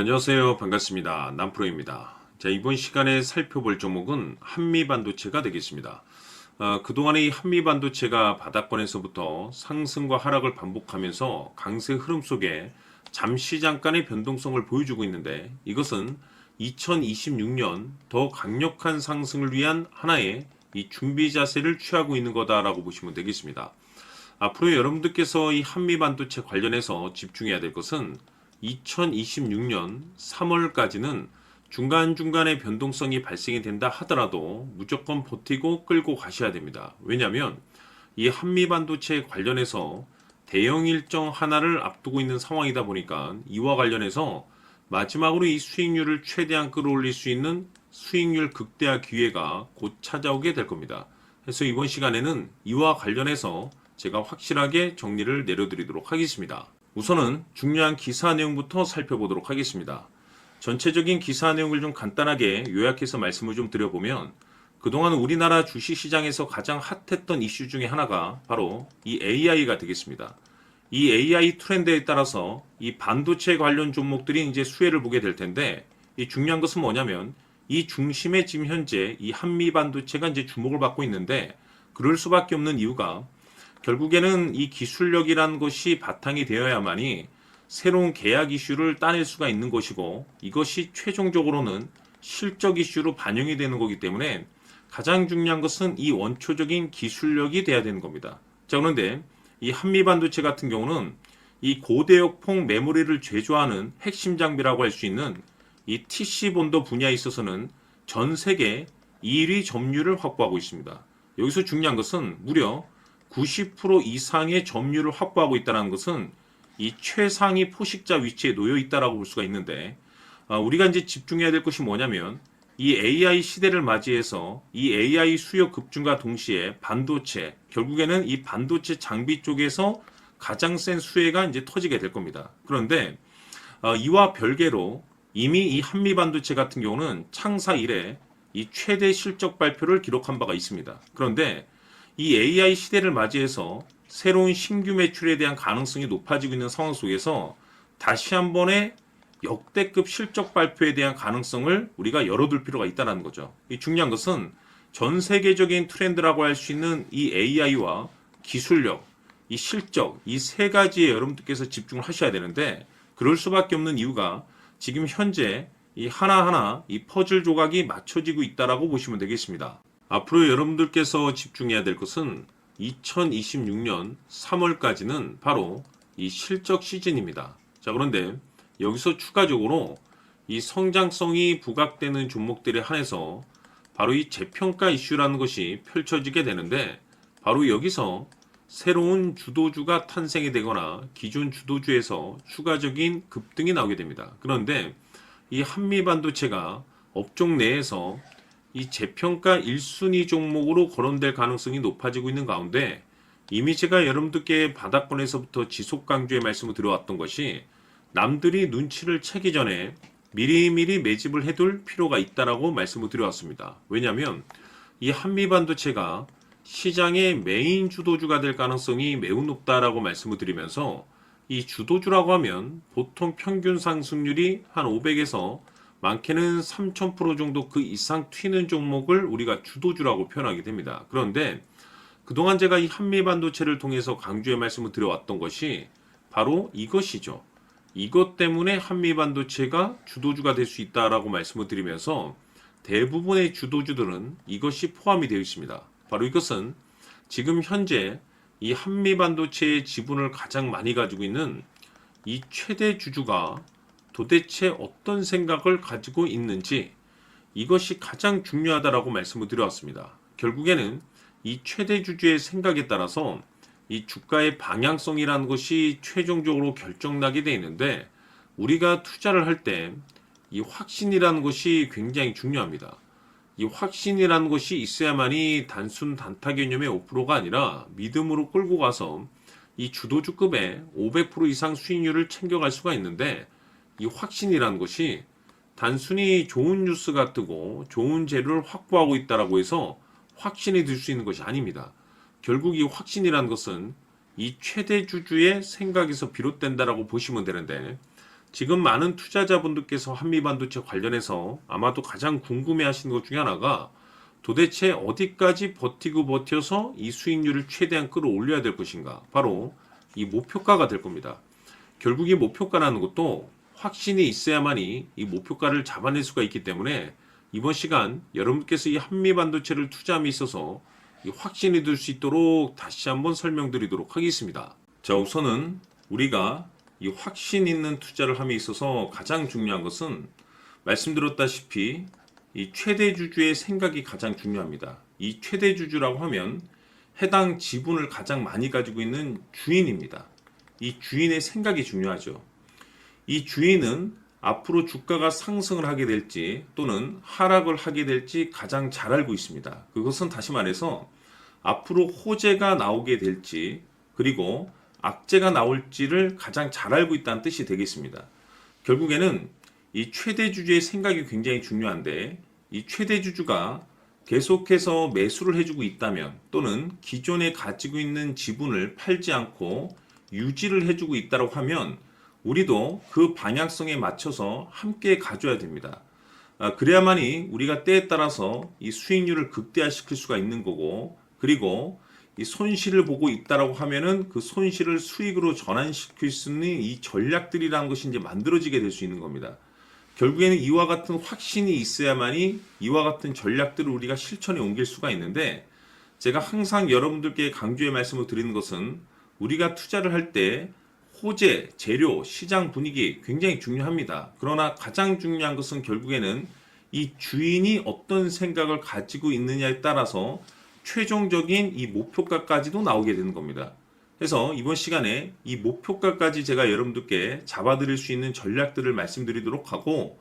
안녕하세요. 반갑습니다. 남프로입니다. 자, 이번 시간에 살펴볼 종목은 한미반도체가 되겠습니다. 그동안의 이 한미반도체가 바닥권에서부터 상승과 하락을 반복하면서 강세 흐름 속에 잠시 잠깐의 변동성을 보여주고 있는데, 이것은 2026년 더 강력한 상승을 위한 하나의 이 준비 자세를 취하고 있는 거다라고 보시면 되겠습니다. 앞으로 여러분들께서 이 한미반도체 관련해서 집중해야 될 것은 2026년 3월까지는 중간중간에 변동성이 발생이 된다 하더라도 무조건 버티고 끌고 가셔야 됩니다. 왜냐하면 이 한미반도체 관련해서 대형 일정 하나를 앞두고 있는 상황이다 보니까 이와 관련해서 마지막으로 이 수익률을 최대한 끌어올릴 수 있는 수익률 극대화 기회가 곧 찾아오게 될 겁니다. 그래서 이번 시간에는 이와 관련해서 제가 확실하게 정리를 내려드리도록 하겠습니다. 우선은 중요한 기사 내용부터 살펴보도록 하겠습니다. 전체적인 기사 내용을 좀 간단하게 요약해서 말씀을 좀 드려보면, 그동안 우리나라 주식시장에서 가장 핫했던 이슈 중에 하나가 바로 이 AI가 되겠습니다. 이 AI 트렌드에 따라서 이 반도체 관련 종목들이 이제 수혜를 보게 될 텐데, 이 중요한 것은 뭐냐면 이 중심에 지금 현재 이 한미 반도체가 이제 주목을 받고 있는데, 그럴 수밖에 없는 이유가 결국에는 이 기술력이라는 것이 바탕이 되어야만이 새로운 계약 이슈를 따낼 수가 있는 것이고, 이것이 최종적으로는 실적 이슈로 반영이 되는 거기 때문에 가장 중요한 것은 이 원초적인 기술력이 돼야 되는 겁니다. 자, 그런데 이 한미반도체 같은 경우는 이 고대역폭 메모리를 제조하는 핵심 장비라고 할 수 있는 이 TC본도 분야에 있어서는 전 세계 1위 점유율을 확보하고 있습니다. 여기서 중요한 것은 무려 90% 이상의 점유율을 확보하고 있다는 것은 이 최상위 포식자 위치에 놓여 있다라고 볼 수가 있는데, 우리가 이제 집중해야 될 것이 뭐냐면 이 AI 시대를 맞이해서 이 AI 수요 급증과 동시에 반도체, 결국에는 이 반도체 장비 쪽에서 가장 센 수혜가 이제 터지게 될 겁니다. 그런데 이와 별개로 이미 이 한미 반도체 같은 경우는 창사 이래 이 최대 실적 발표를 기록한 바가 있습니다. 그런데 이 AI 시대를 맞이해서 새로운 신규 매출에 대한 가능성이 높아지고 있는 상황 속에서 다시 한 번의 역대급 실적 발표에 대한 가능성을 우리가 열어둘 필요가 있다는 거죠. 이 중요한 것은 전 세계적인 트렌드라고 할 수 있는 이 AI와 기술력, 이 실적, 이 세 가지에 여러분들께서 집중을 하셔야 되는데, 그럴 수밖에 없는 이유가 지금 현재 이 하나하나 이 퍼즐 조각이 맞춰지고 있다라고 보시면 되겠습니다. 앞으로 여러분들께서 집중해야 될 것은 2026년 3월까지는 바로 이 실적 시즌입니다. 자, 그런데 여기서 추가적으로 이 성장성이 부각되는 종목들에 한해서 바로 이 재평가 이슈라는 것이 펼쳐지게 되는데, 바로 여기서 새로운 주도주가 탄생이 되거나 기존 주도주에서 추가적인 급등이 나오게 됩니다. 그런데 이 한미반도체가 업종 내에서 이 재평가 1순위 종목으로 거론될 가능성이 높아지고 있는 가운데, 이미 제가 여러분들께 바닥권에서부터 지속 강조의 말씀을 드려왔던 것이 남들이 눈치를 채기 전에 미리미리 매집을 해둘 필요가 있다라고 말씀을 드려왔습니다. 왜냐하면 이 한미반도체가 시장의 메인 주도주가 될 가능성이 매우 높다라고 말씀을 드리면서, 이 주도주라고 하면 보통 평균 상승률이 한 500에서 많게는 3000% 정도 그 이상 튀는 종목을 우리가 주도주라고 표현하게 됩니다. 그런데 그동안 제가 이 한미반도체를 통해서 강조의 말씀을 드려왔던 것이 바로 이것이죠. 이것 때문에 한미반도체가 주도주가 될 수 있다라고 말씀을 드리면서, 대부분의 주도주들은 이것이 포함이 되어 있습니다. 바로 이것은 지금 현재 이 한미반도체의 지분을 가장 많이 가지고 있는 이 최대 주주가 도대체 어떤 생각을 가지고 있는지, 이것이 가장 중요하다라고 말씀을 드려왔습니다. 결국에는 이 최대 주주의 생각에 따라서 이 주가의 방향성이라는 것이 최종적으로 결정나게 되어 있는데, 우리가 투자를 할 때 이 확신이라는 것이 굉장히 중요합니다. 이 확신이라는 것이 있어야만이 단순 단타 개념의 5%가 아니라 믿음으로 끌고 가서 이 주도주급의 500% 이상 수익률을 챙겨갈 수가 있는데, 이 확신이라는 것이 단순히 좋은 뉴스가 뜨고 좋은 재료를 확보하고 있다라고 해서 확신이 들 수 있는 것이 아닙니다. 결국 이 확신이라는 것은 이 최대 주주의 생각에서 비롯된다라고 보시면 되는데, 지금 많은 투자자분들께서 한미반도체 관련해서 아마도 가장 궁금해 하시는 것 중에 하나가 도대체 어디까지 버티고 버텨서 이 수익률을 최대한 끌어올려야 될 것인가? 바로 이 목표가가 될 겁니다. 결국 이 목표가라는 것도 확신이 있어야만이 이 목표가를 잡아낼 수가 있기 때문에 이번 시간 여러분께서 이 한미반도체를 투자함에 있어서 이 확신이 들 수 있도록 다시 한번 설명드리도록 하겠습니다. 자, 우선은 우리가 이 확신 있는 투자를 함에 있어서 가장 중요한 것은 말씀드렸다시피 이 최대 주주의 생각이 가장 중요합니다. 이 최대 주주라고 하면 해당 지분을 가장 많이 가지고 있는 주인입니다. 이 주인의 생각이 중요하죠. 이 주인은 앞으로 주가가 상승을 하게 될지 또는 하락을 하게 될지 가장 잘 알고 있습니다. 그것은 다시 말해서 앞으로 호재가 나오게 될지 그리고 악재가 나올지를 가장 잘 알고 있다는 뜻이 되겠습니다. 결국에는 이 최대 주주의 생각이 굉장히 중요한데 이 최대 주주가 계속해서 매수를 해주고 있다면 또는 기존에 가지고 있는 지분을 팔지 않고 유지를 해주고 있다고 하면 우리도 그 방향성에 맞춰서 함께 가져야 됩니다. 그래야만이 우리가 때에 따라서 이 수익률을 극대화시킬 수가 있는 거고 그리고 이 손실을 보고 있다라고 하면은 그 손실을 수익으로 전환시킬 수 있는 이 전략들이라는 것이 이제 만들어지게 될 수 있는 겁니다. 결국에는 이와 같은 확신이 있어야만이 이와 같은 전략들을 우리가 실천에 옮길 수가 있는데 제가 항상 여러분들께 강조의 말씀을 드리는 것은 우리가 투자를 할 때 호재, 재료, 시장 분위기 굉장히 중요합니다. 그러나 가장 중요한 것은 결국에는 이 주인이 어떤 생각을 가지고 있느냐에 따라서 최종적인 이 목표가까지도 나오게 되는 겁니다. 그래서 이번 시간에 이 목표가까지 제가 여러분들께 잡아드릴 수 있는 전략들을 말씀드리도록 하고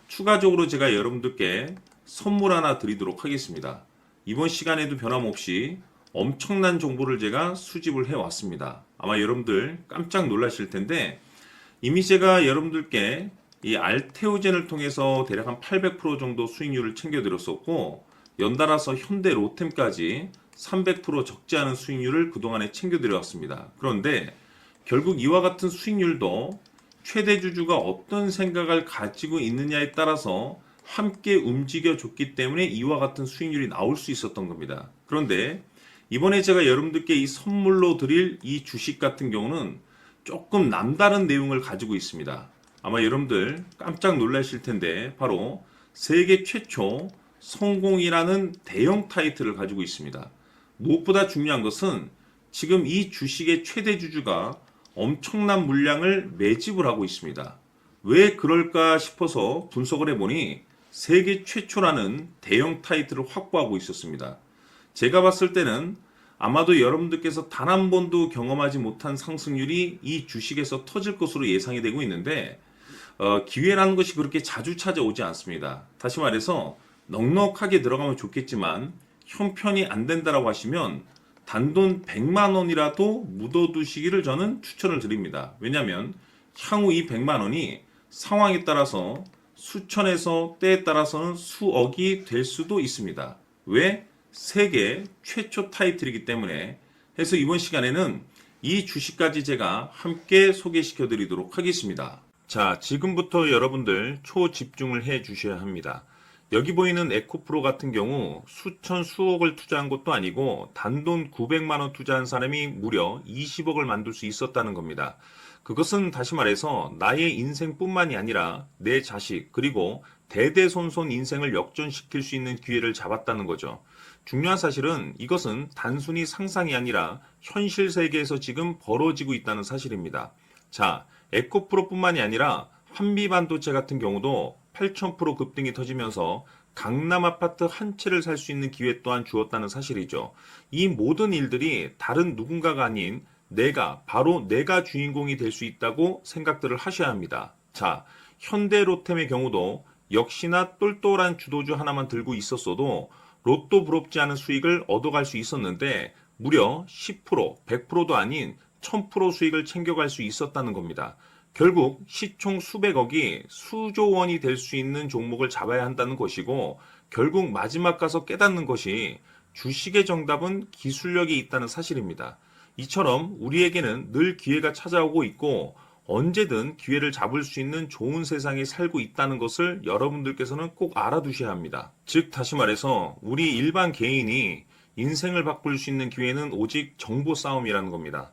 추가적으로 제가 여러분들께 선물 하나 드리도록 하겠습니다. 이번 시간에도 변함없이 엄청난 정보를 제가 수집을 해왔습니다. 아마 여러분들 깜짝 놀라실 텐데 이미 제가 여러분들께 이 알테오젠을 통해서 대략 한 800% 정도 수익률을 챙겨드렸었고 연달아서 현대 로템까지 300% 적지 않은 수익률을 그동안에 챙겨드려왔습니다. 그런데 결국 이와 같은 수익률도 최대 주주가 어떤 생각을 가지고 있느냐에 따라서 함께 움직여줬기 때문에 이와 같은 수익률이 나올 수 있었던 겁니다. 그런데 이번에 제가 여러분들께 이 선물로 드릴 이 주식 같은 경우는 조금 남다른 내용을 가지고 있습니다. 아마 여러분들 깜짝 놀라실 텐데 바로 세계 최초 성공이라는 대형 타이틀을 가지고 있습니다. 무엇보다 중요한 것은 지금 이 주식의 최대 주주가 엄청난 물량을 매집을 하고 있습니다. 왜 그럴까 싶어서 분석을 해보니 세계 최초라는 대형 타이틀을 확보하고 있었습니다. 제가 봤을 때는 아마도 여러분들께서 단 한 번도 경험하지 못한 상승률이 이 주식에서 터질 것으로 예상이 되고 있는데 기회라는 것이 그렇게 자주 찾아오지 않습니다. 다시 말해서 넉넉하게 들어가면 좋겠지만 형편이 안 된다라고 하시면 단돈 100만 원이라도 묻어두시기를 저는 추천을 드립니다. 왜냐하면 향후 이 100만 원이 상황에 따라서 수천에서 때에 따라서는 수억이 될 수도 있습니다. 왜? 세계 최초 타이틀이기 때문에. 해서 이번 시간에는 이 주식까지 제가 함께 소개시켜 드리도록 하겠습니다. 자, 지금부터 여러분들 초집중을 해 주셔야 합니다. 여기 보이는 에코프로 같은 경우 수천 수억을 투자한 것도 아니고 단돈 900만 원 투자한 사람이 무려 20억을 만들 수 있었다는 겁니다. 그것은 다시 말해서 나의 인생뿐만이 아니라 내 자식 그리고 대대손손 인생을 역전시킬 수 있는 기회를 잡았다는 거죠. 중요한 사실은 이것은 단순히 상상이 아니라 현실 세계에서 지금 벌어지고 있다는 사실입니다. 자, 에코프로뿐만이 아니라 한미반도체 같은 경우도 8,000% 급등이 터지면서 강남 아파트 한 채를 살 수 있는 기회 또한 주었다는 사실이죠. 이 모든 일들이 다른 누군가가 아닌 바로 내가 주인공이 될 수 있다고 생각들을 하셔야 합니다. 자, 현대로템의 경우도 역시나 똘똘한 주도주 하나만 들고 있었어도 로또 부럽지 않은 수익을 얻어갈 수 있었는데 무려 10%, 100%도 아닌 1000% 수익을 챙겨갈 수 있었다는 겁니다. 결국 시총 수백억이 수조 원이 될 수 있는 종목을 잡아야 한다는 것이고 결국 마지막 가서 깨닫는 것이 주식의 정답은 기술력이 있다는 사실입니다. 이처럼 우리에게는 늘 기회가 찾아오고 있고 언제든 기회를 잡을 수 있는 좋은 세상에 살고 있다는 것을 여러분들께서는 꼭 알아두셔야 합니다. 즉, 다시 말해서 우리 일반 개인이 인생을 바꿀 수 있는 기회는 오직 정보 싸움이라는 겁니다.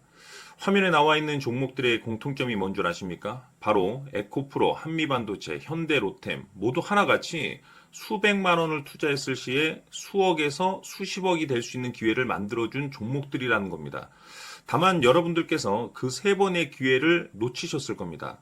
화면에 나와 있는 종목들의 공통점이 뭔 줄 아십니까? 바로 에코프로, 한미반도체, 현대로템 모두 하나같이 수백만 원을 투자했을 시에 수억에서 수십억이 될 수 있는 기회를 만들어준 종목들이라는 겁니다. 다만 여러분들께서 그 세 번의 기회를 놓치셨을 겁니다.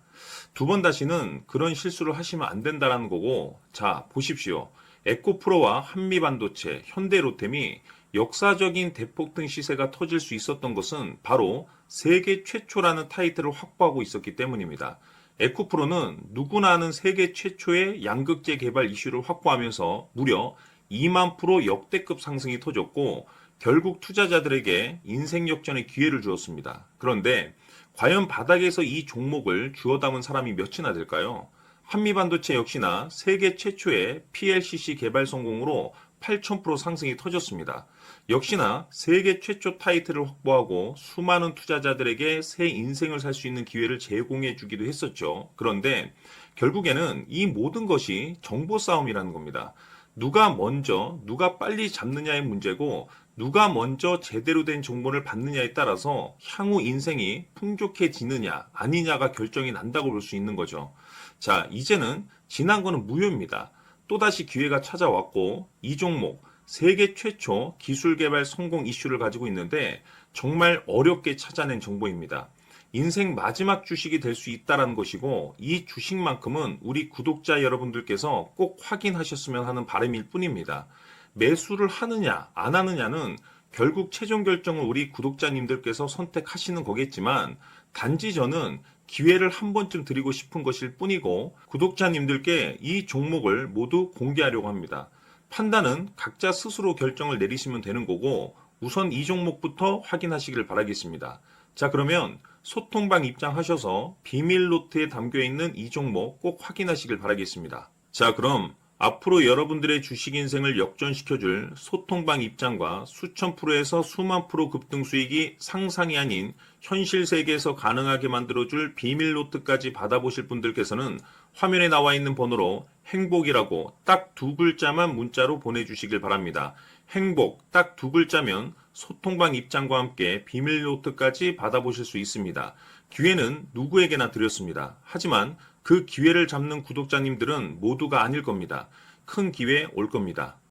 두 번 다시는 그런 실수를 하시면 안 된다는 거고, 자, 보십시오. 에코프로와 한미반도체, 현대로템이 역사적인 대폭등 시세가 터질 수 있었던 것은 바로 세계 최초라는 타이틀을 확보하고 있었기 때문입니다. 에코프로는 누구나 아는 세계 최초의 양극재 개발 이슈를 확보하면서 무려 2만 프로 역대급 상승이 터졌고, 결국 투자자들에게 인생 역전의 기회를 주었습니다. 그런데 과연 바닥에서 이 종목을 주워 담은 사람이 몇이나 될까요? 한미반도체 역시나 세계 최초의 PLCC 개발 성공으로 8,000% 상승이 터졌습니다. 역시나 세계 최초 타이틀을 확보하고 수많은 투자자들에게 새 인생을 살 수 있는 기회를 제공해 주기도 했었죠. 그런데 결국에는 이 모든 것이 정보 싸움이라는 겁니다. 누가 먼저, 누가 빨리 잡느냐의 문제고, 누가 먼저 제대로 된 정보를 받느냐에 따라서 향후 인생이 풍족해지느냐, 아니냐가 결정이 난다고 볼 수 있는 거죠. 자, 이제는 지난 거는 무효입니다. 또다시 기회가 찾아왔고, 이 종목, 세계 최초 기술 개발 성공 이슈를 가지고 있는데, 정말 어렵게 찾아낸 정보입니다. 인생 마지막 주식이 될 수 있다는 것이고, 이 주식만큼은 우리 구독자 여러분들께서 꼭 확인하셨으면 하는 바람일 뿐입니다. 매수를 하느냐 안 하느냐는 결국 최종 결정을 우리 구독자님들께서 선택하시는 거겠지만, 단지 저는 기회를 한 번쯤 드리고 싶은 것일 뿐이고, 구독자님들께 이 종목을 모두 공개하려고 합니다. 판단은 각자 스스로 결정을 내리시면 되는 거고, 우선 이 종목부터 확인하시길 바라겠습니다. 자, 그러면 소통방 입장하셔서 비밀 노트에 담겨 있는 이 종목 꼭 확인하시길 바라겠습니다. 자, 그럼 앞으로 여러분들의 주식 인생을 역전시켜줄 소통방 입장과 수천 프로에서 수만 프로 급등 수익이 상상이 아닌 현실 세계에서 가능하게 만들어줄 비밀 노트까지 받아보실 분들께서는 화면에 나와 있는 번호로 행복이라고 딱 두 글자만 문자로 보내주시길 바랍니다. 행복 딱 두 글자면 소통방 입장과 함께 비밀 노트까지 받아보실 수 있습니다. 기회는 누구에게나 드렸습니다. 하지만 그 기회를 잡는 구독자님들은 모두가 아닐 겁니다. 큰 기회 올 겁니다.